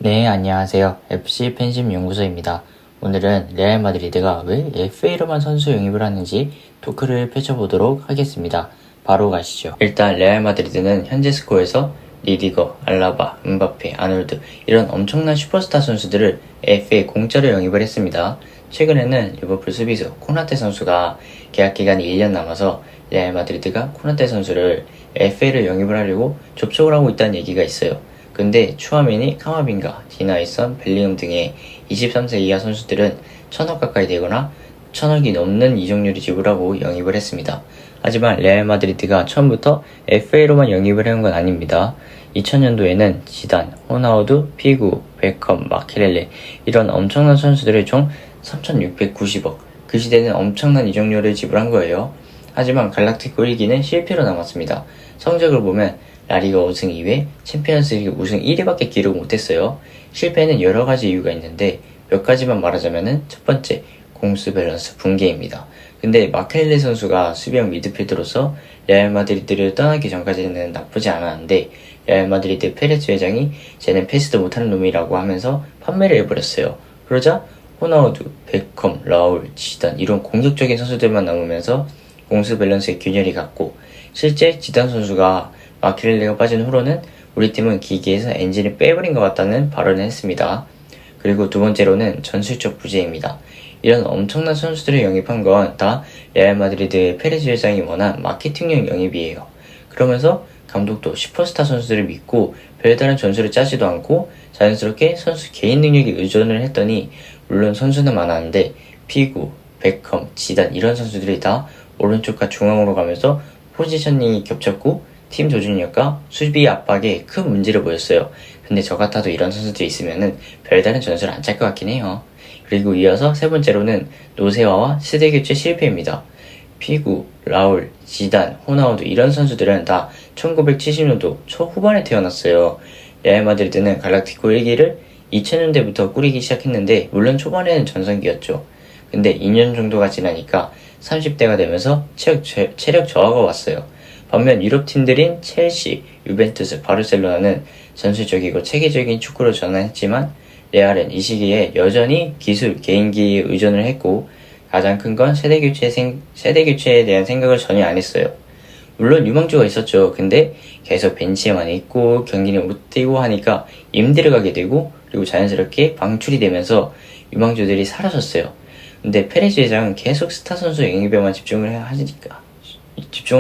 네, 안녕하세요. FC 팬심 연구소입니다. 오늘은 레알 마드리드가 왜 FA로만 선수 영입을 하는지 토크를 펼쳐보도록 하겠습니다. 바로 가시죠. 일단 레알 마드리드는 현재 스코어에서 리디거, 알라바, 음바페, 아놀드 이런 엄청난 슈퍼스타 선수들을 FA 공짜로 영입을 했습니다. 최근에는 리버풀 수비수 코나테 선수가 계약 기간이 1년 남아서 레알 마드리드가 코나테 선수를 FA를 영입을 하려고 접촉을 하고 있다는 얘기가 있어요. 근데 추아메니, 카마빈가, 디나이선, 벨링엄 등의 23세 이하 선수들은 1,000억 가까이 되거나 1,000억이 넘는 이적료를 지불하고 영입을 했습니다. 하지만 레알 마드리드가 처음부터 FA로만 영입을 해온 건 아닙니다. 2000년도에는 지단, 호나우두, 피구, 베컴, 마케렐레 이런 엄청난 선수들을 총 3,690억, 그 시대는 엄청난 이적료를 지불한 거예요. 하지만 갈락티코 1기는 실패로 남았습니다. 성적을 보면 라리가 우승 2회, 챔피언스리그 우승 1위밖에 기록 못했어요. 실패에는 여러 가지 이유가 있는데 몇 가지만 말하자면은 첫 번째, 공수 밸런스 붕괴입니다. 근데 마켈레 선수가 수비형 미드필더로서 레알 마드리드를 떠나기 전까지는 나쁘지 않았는데 레알 마드리드 페레즈 회장이 쟤는 패스도 못하는 놈이라고 하면서 판매를 해버렸어요. 그러자 호나우두, 베컴, 라울, 지단 이런 공격적인 선수들만 남으면서 공수 밸런스의 균열이 갔고 실제 지단 선수가 마케렐레가 빠진 후로는 우리 팀은 기계에서 엔진을 빼버린 것 같다는 발언을 했습니다. 그리고 두 번째로는 전술적 부재입니다. 이런 엄청난 선수들을 영입한 건 다 레알 마드리드의 페레즈 회장이 원한 마케팅용 영입이에요. 그러면서 감독도 슈퍼스타 선수들을 믿고 별다른 전술을 짜지도 않고 자연스럽게 선수 개인 능력에 의존을 했더니 물론 선수는 많았는데 피구, 베컴, 지단 이런 선수들이 다 오른쪽과 중앙으로 가면서 포지셔닝이 겹쳤고 팀 조직력과 수비 압박에 큰 문제를 보였어요. 근데 저 같아도 이런 선수들이 있으면은 별다른 전술을 안 짤 것 같긴 해요. 그리고 이어서 세 번째로는 노세화와 세대 교체 실패입니다. 피구, 라울, 지단, 호나우두 이런 선수들은 다 1970년도 초후반에 태어났어요. 레알 마드리드는 갈락티코 1기를 2000년대부터 꾸리기 시작했는데 물론 초반에는 전성기였죠. 근데 2년 정도가 지나니까 30대가 되면서 체력 저하가 왔어요. 반면 유럽 팀들인 첼시, 유벤투스, 바르셀로나는 전술적이고 체계적인 축구로 전환했지만 레알은 이 시기에 여전히 기술, 개인기에 의존을 했고 가장 큰 건 세대 교체에 대한 생각을 전혀 안 했어요. 물론 유망주가 있었죠. 근데 계속 벤치에만 있고 경기를 못 뛰고 하니까 임대를 가게 되고 그리고 자연스럽게 방출이 되면서 유망주들이 사라졌어요. 근데 페레즈 회장은 계속 스타 선수 영입에만 집중을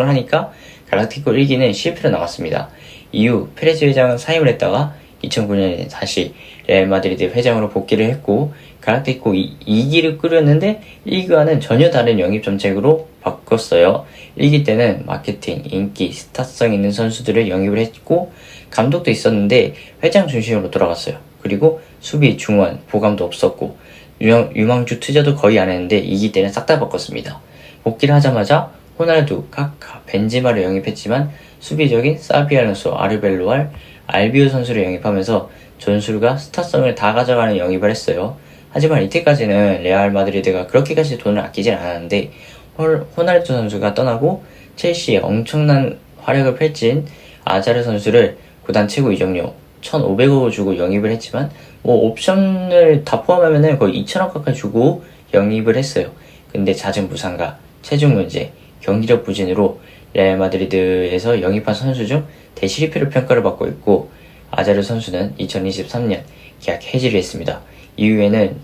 하니까 갈락티코 1기는 실패로 나왔습니다. 이후 페레즈 회장은 사임을 했다가 2009년에 다시 레알 마드리드 회장으로 복귀를 했고 갈락티코 2기를 꾸렸는데 1기와는 전혀 다른 영입 정책으로 바꿨어요. 1기 때는 마케팅, 인기, 스타성 있는 선수들을 영입을 했고 감독도 있었는데 회장 중심으로 돌아갔어요. 그리고 수비, 중원, 보감도 없었고 유망주 투자도 거의 안 했는데 2기 때는 싹 다 바꿨습니다. 복귀를 하자마자 호날두, 카카, 벤지마를 영입했지만 수비적인 사비 알론소, 아르벨로알, 알비오 선수를 영입하면서 전술과 스타성을 다 가져가는 영입을 했어요. 하지만 이때까지는 레알 마드리드가 그렇게까지 돈을 아끼진 않았는데 호날두 선수가 떠나고 첼시에 엄청난 활약을 펼친 아자르 선수를 구단 최고 이적료 1,500억을 주고 영입을 했지만 옵션을 다 포함하면 거의 2,000억 가까이 주고 영입을 했어요. 근데 잦은 부상과 체중 문제, 경기력 부진으로 레알 마드리드에서 영입한 선수 중 대실패로 평가를 받고 있고 아자르 선수는 2023년 계약 해지를 했습니다. 이후에는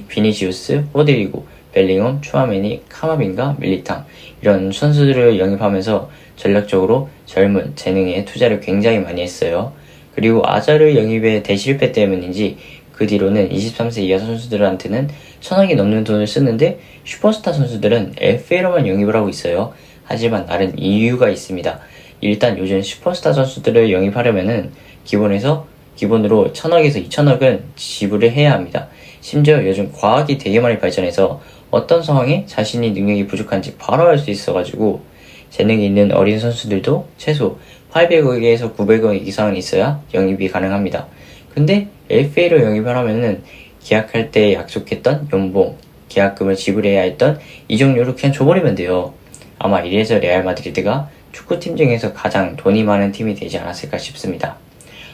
비니시우스, 호드리고, 벨링엄, 추아메니, 카마빈가, 밀리탕 이런 선수들을 영입하면서 전략적으로 젊은 재능에 투자를 굉장히 많이 했어요. 그리고 아자르 영입의 대실패 때문인지 그 뒤로는 23세 이하 선수들한테는 1,000억이 넘는 돈을 쓰는데 슈퍼스타 선수들은 FA로만 영입을 하고 있어요. 하지만 다른 이유가 있습니다. 일단 요즘 슈퍼스타 선수들을 영입하려면은 기본으로 1,000억에서 2,000억은 지불을 해야 합니다. 심지어 요즘 과학이 되게 많이 발전해서 어떤 상황에 자신이 능력이 부족한지 바로 알 수 있어가지고 재능이 있는 어린 선수들도 최소 800억에서 900억 이상은 있어야 영입이 가능합니다. 근데 FA로 영입을 하면은 계약할 때 약속했던 연봉, 계약금을 지불해야 했던 이적료를 그냥 줘버리면 돼요. 아마 이래서 레알 마드리드가 축구팀 중에서 가장 돈이 많은 팀이 되지 않았을까 싶습니다.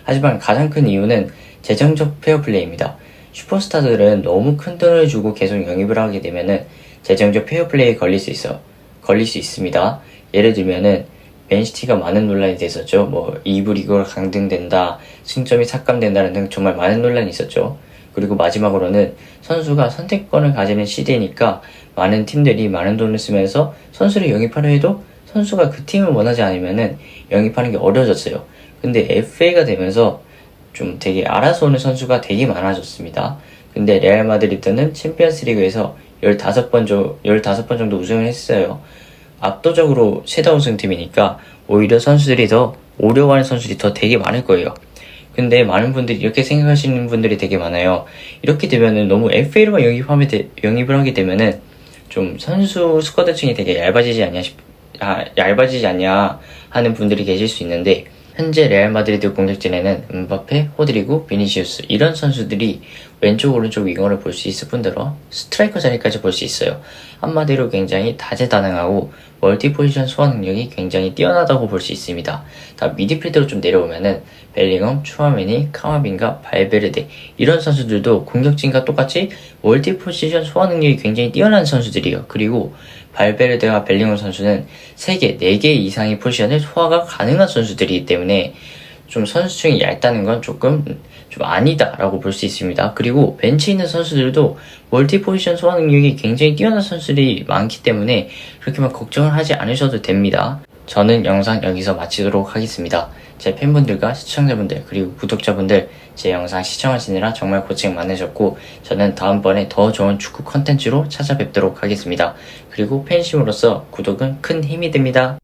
하지만 가장 큰 이유는 재정적 페어플레이입니다. 슈퍼스타들은 너무 큰 돈을 주고 계속 영입을 하게 되면은 재정적 페어플레이에 걸릴 수 있습니다. 예를 들면은 맨시티가 많은 논란이 됐었죠. 뭐 2부 리그로 강등된다, 승점이 삭감된다는 등 정말 많은 논란이 있었죠. 그리고 마지막으로는 선수가 선택권을 가지는 시대니까 많은 팀들이 많은 돈을 쓰면서 선수를 영입하려 해도 선수가 그 팀을 원하지 않으면은 영입하는 게 어려워졌어요. 근데 FA가 되면서 좀 되게 알아서 오는 선수가 되게 많아졌습니다. 근데 레알 마드리드는 챔피언스 리그에서 15번 정도 우승을 했어요. 압도적으로 최다 우승팀이니까 오히려 선수들이 더 오려고 하는 선수들이 더 되게 많을 거예요. 근데 많은 분들이 이렇게 생각하시는 분들이 되게 많아요. 이렇게 되면은 너무 FA로만 영입을 하게 되면은 좀 선수 스쿼드층이 되게 얇아지지 않냐 하는 분들이 계실 수 있는데, 현재 레알 마드리드 공격진에는 음바페, 호드리고, 비니시우스 이런 선수들이 왼쪽 오른쪽 윙어를 볼 수 있을 뿐더러 스트라이커 자리까지 볼 수 있어요. 한마디로 굉장히 다재다능하고 멀티 포지션 소화 능력이 굉장히 뛰어나다고 볼 수 있습니다. 다 미드필더로 좀 내려오면은 벨링엄, 추아메니, 카마빈가, 발베르데 이런 선수들도 공격진과 똑같이 멀티 포지션 소화 능력이 굉장히 뛰어난 선수들이에요. 그리고 발베르데와 벨링엄 선수는 3개, 4개 이상의 포지션을 소화가 가능한 선수들이기 때문에 좀 선수층이 얇다는 건 좀 아니다라고 볼 수 있습니다. 그리고 벤치에 있는 선수들도 멀티 포지션 소화 능력이 굉장히 뛰어난 선수들이 많기 때문에 그렇게만 걱정을 하지 않으셔도 됩니다. 저는 영상 여기서 마치도록 하겠습니다. 제 팬분들과 시청자분들 그리고 구독자분들 제 영상 시청하시느라 정말 고생 많으셨고, 저는 다음번에 더 좋은 축구 컨텐츠로 찾아뵙도록 하겠습니다. 그리고 팬심으로서 구독은 큰 힘이 됩니다.